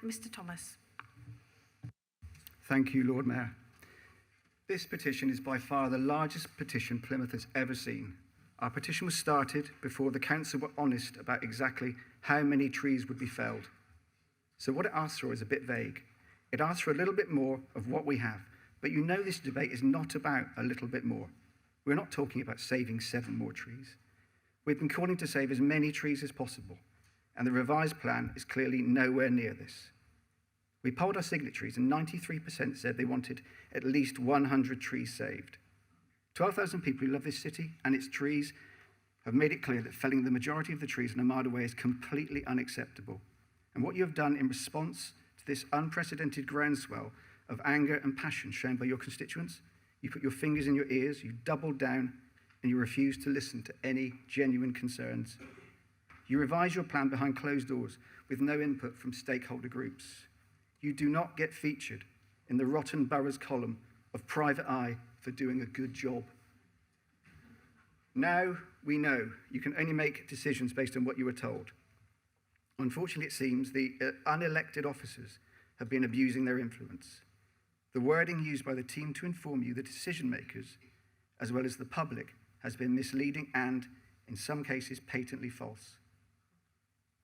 Mr Thomas. Thank you, Lord Mayor. This petition is by far the largest petition Plymouth has ever seen. Our petition was started before the council were honest about exactly how many trees would be felled. So what it asks for is a bit vague. It asks for a little bit more of what we have, but you know this debate is not about a little bit more. We're not talking about saving 7 more trees. We've been calling to save as many trees as possible, and the revised plan is clearly nowhere near this. We polled our signatories and 93% said they wanted at least 100 trees saved. 12,000 people who love this city and its trees have made it clear that felling the majority of the trees in Armada Way is completely unacceptable. And what you have done in response to this unprecedented groundswell of anger and passion shown by your constituents, you put your fingers in your ears, you doubled down, and you refused to listen to any genuine concerns. You revise your plan behind closed doors with no input from stakeholder groups. You do not get featured in the Rotten Boroughs column of Private Eye for doing a good job. Now we know you can only make decisions based on what you were told. Unfortunately, it seems the unelected officers have been abusing their influence. The wording used by the team to inform you, the decision makers, as well as the public, has been misleading and, in some cases, patently false.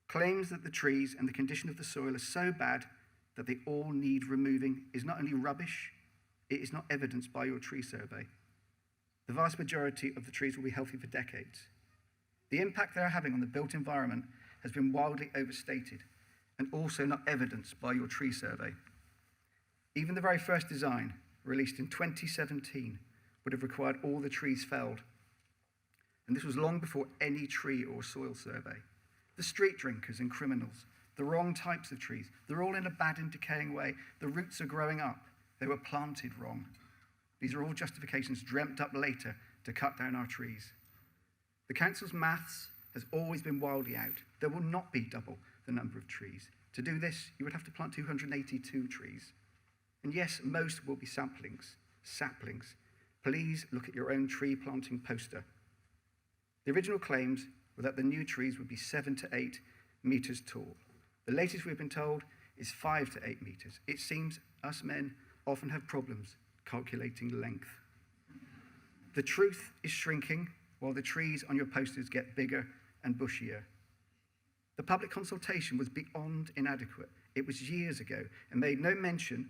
Claims that the trees and the condition of the soil are so bad that they all need removing is not only rubbish, it is not evidenced by your tree survey. The vast majority of the trees will be healthy for decades. The impact they are having on the built environment has been wildly overstated and also not evidenced by your tree survey. Even the very first design, released in 2017, would have required all the trees felled. And this was long before any tree or soil survey. The street drinkers and criminals, the wrong types of trees, they're all in a bad and decaying way. The roots are growing up. They were planted wrong. These are all justifications dreamt up later to cut down our trees. The council's maths has always been wildly out. There will not be double the number of trees. To do this, you would have to plant 282 trees. And yes, most will be saplings. Please look at your own tree planting poster. The original claims were that the new trees would be 7 to 8 meters tall. The latest we've been told is 5 to 8 meters. It seems us men often have problems calculating length. The truth is shrinking while the trees on your posters get bigger and bushier. The public consultation was beyond inadequate. It was years ago and made no mention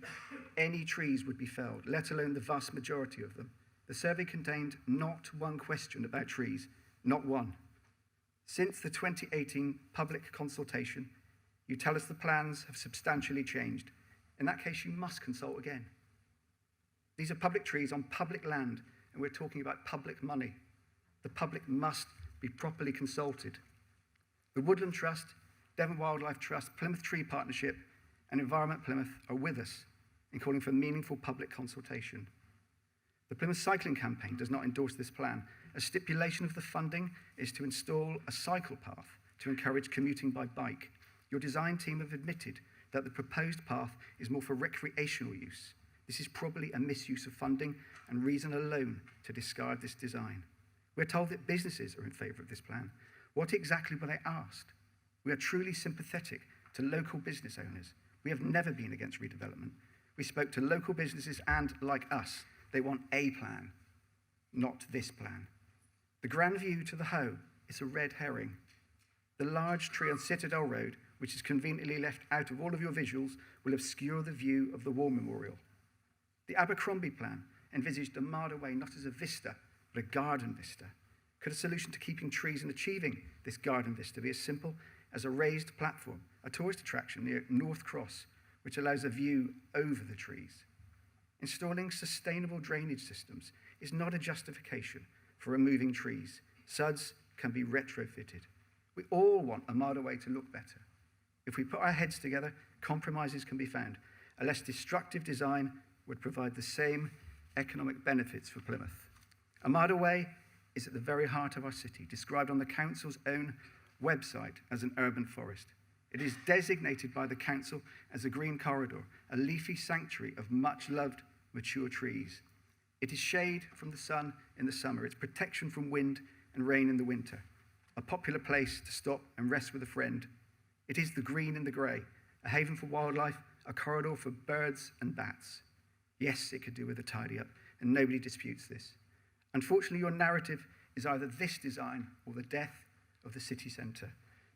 any trees would be felled, let alone the vast majority of them. The survey contained not one question about trees, not one. Since the 2018 public consultation, you tell us the plans have substantially changed. In that case, you must consult again. These are public trees on public land, and we're talking about public money. The public must be properly consulted. The Woodland Trust, Devon Wildlife Trust, Plymouth Tree Partnership, and Environment Plymouth are with us in calling for meaningful public consultation. The Plymouth Cycling Campaign does not endorse this plan. A stipulation of the funding is to install a cycle path to encourage commuting by bike. Your design team have admitted that the proposed path is more for recreational use. This is probably a misuse of funding and reason alone to discard this design. We're told that businesses are in favour of this plan. What exactly were they asked? We are truly sympathetic to local business owners. We have never been against redevelopment. We spoke to local businesses and, like us, they want a plan, not this plan. The grand view to the Hoe is a red herring. The large tree on Citadel Road, which is conveniently left out of all of your visuals, will obscure the view of the War Memorial. The Abercrombie plan envisaged Armada Way not as a vista, but a garden vista. Could a solution to keeping trees and achieving this garden vista be as simple as a raised platform, a tourist attraction near North Cross, which allows a view over the trees? Installing sustainable drainage systems is not a justification for removing trees. SUDs can be retrofitted. We all want Armada Way to look better. If we put our heads together, compromises can be found. A less destructive design would provide the same economic benefits for Plymouth. Armada Way is at the very heart of our city, described on the council's own website as an urban forest. It is designated by the council as a green corridor, a leafy sanctuary of much-loved mature trees. It is shade from the sun in the summer. It's protection from wind and rain in the winter. A popular place to stop and rest with a friend. It is the green and the grey, a haven for wildlife, a corridor for birds and bats. Yes, it could do with a tidy up, and nobody disputes this. Unfortunately, your narrative is either this design or the death of the city centre.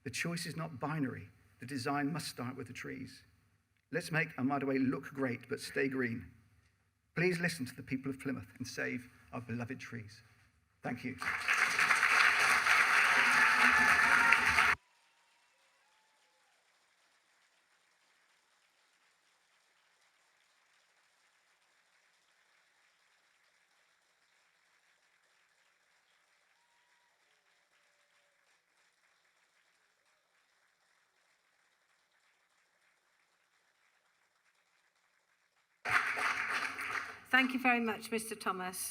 The choice is not binary. The design must start with the trees. Let's make our motorway look great, but stay green. Please listen to the people of Plymouth and save our beloved trees. Thank you. Thank you very much, Mr. Thomas.